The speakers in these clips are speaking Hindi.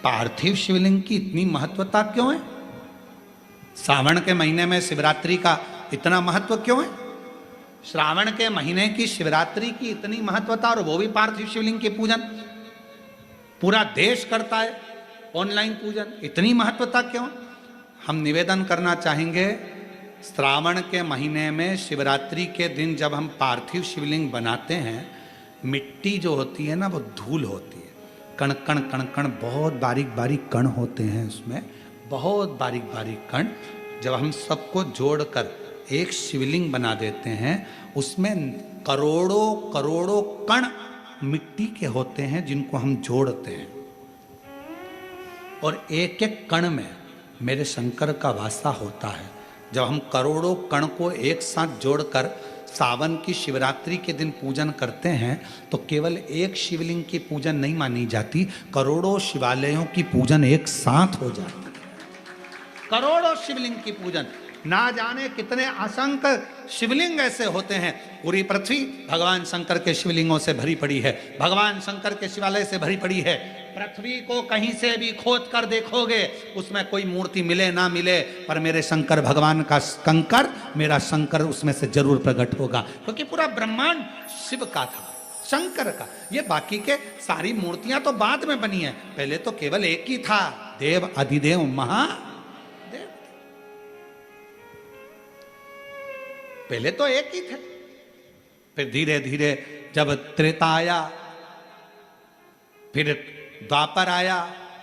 पार्थिव शिवलिंग की इतनी महत्वता क्यों है? श्रावण के महीने में शिवरात्रि का इतना महत्व क्यों है? श्रावण के महीने की शिवरात्रि की इतनी महत्वता, और वो भी पार्थिव शिवलिंग के पूजन पूरा देश करता है, ऑनलाइन पूजन, इतनी महत्वता क्यों? हम निवेदन करना चाहेंगे, श्रावण के महीने में शिवरात्रि के दिन जब हम पार्थिव शिवलिंग बनाते हैं, मिट्टी जो होती है ना वो धूल होती है, कण कण कण कण, बहुत बारीक बारीक कण होते हैं उसमें, बहुत बारीक बारीक कण। जब हम सबको जोड़कर एक शिवलिंग बना देते हैं, उसमें करोड़ों करोड़ों कण मिट्टी के होते हैं जिनको हम जोड़ते हैं, और एक एक कण में मेरे शंकर का वासा होता है। जब हम करोड़ों कण को एक साथ जोड़कर सावन की शिवरात्रि के दिन पूजन करते हैं, तो केवल एक शिवलिंग की पूजन नहीं मानी जाती, करोड़ों शिवालयों की पूजन एक साथ हो जाती है। करोड़ों शिवलिंग की पूजन, ना जाने कितने असंख्य शिवलिंग ऐसे होते हैं। पूरी पृथ्वी भगवान शंकर के शिवलिंगों से भरी पड़ी है, भगवान शंकर के शिवालय से भरी पड़ी है। पृथ्वी को कहीं से भी खोद कर देखोगे, उसमें कोई मूर्ति मिले ना मिले, पर मेरे शंकर भगवान का कंकर, मेरा शंकर उसमें से जरूर प्रकट होगा, क्योंकि पूरा ब्रह्मांड शिव का था, शंकर का। ये बाकी के सारी मूर्तियां तो बाद में बनी है, पहले तो केवल एक ही था, देव अधिदेव महादेव। पहले तो एक ही थे, फिर धीरे धीरे जब त्रेता आया, फिर द्वापर आया,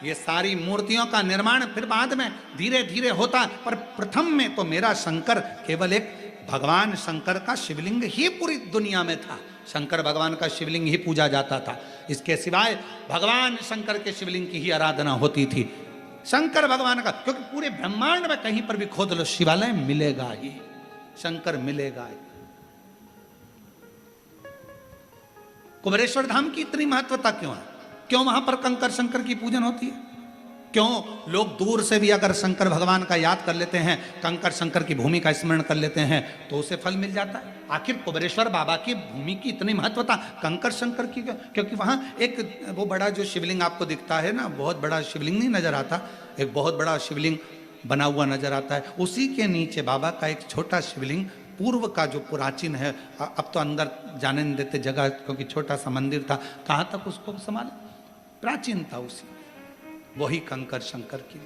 ये सारी मूर्तियों का निर्माण फिर बाद में धीरे धीरे होता, पर प्रथम में तो मेरा शंकर केवल एक भगवान शंकर का शिवलिंग ही पूरी दुनिया में था। शंकर भगवान का शिवलिंग ही पूजा जाता था, इसके सिवाय भगवान शंकर के शिवलिंग की ही आराधना होती थी, शंकर भगवान का। क्योंकि पूरे ब्रह्मांड में कहीं पर भी खोद लो, शिवालय मिलेगा ही, शंकर मिलेगा ही। कुबेरेश्वर धाम की इतनी महत्वता क्यों है? क्यों वहां पर कंकर शंकर की पूजन होती है? क्यों लोग दूर से भी अगर शंकर भगवान का याद कर लेते हैं, कंकर शंकर की भूमि का स्मरण कर लेते हैं, तो उसे फल मिल जाता है? आखिर कुबेरेश्वर बाबा की भूमि की इतनी महत्वता कंकर शंकर की क्यों? क्योंकि वहां एक वो बड़ा जो शिवलिंग आपको दिखता है ना, बहुत बड़ा शिवलिंग नहीं नजर आता, एक बहुत बड़ा शिवलिंग बना हुआ नजर आता है, उसी के नीचे बाबा का एक छोटा शिवलिंग पूर्व का जो प्राचीन है, अब तो अंदर जाने नहीं देते जगह, क्योंकि छोटा सा मंदिर था, कहाँ तक उसको संभाले, प्राचीन था उसी, वही कंकर शंकर की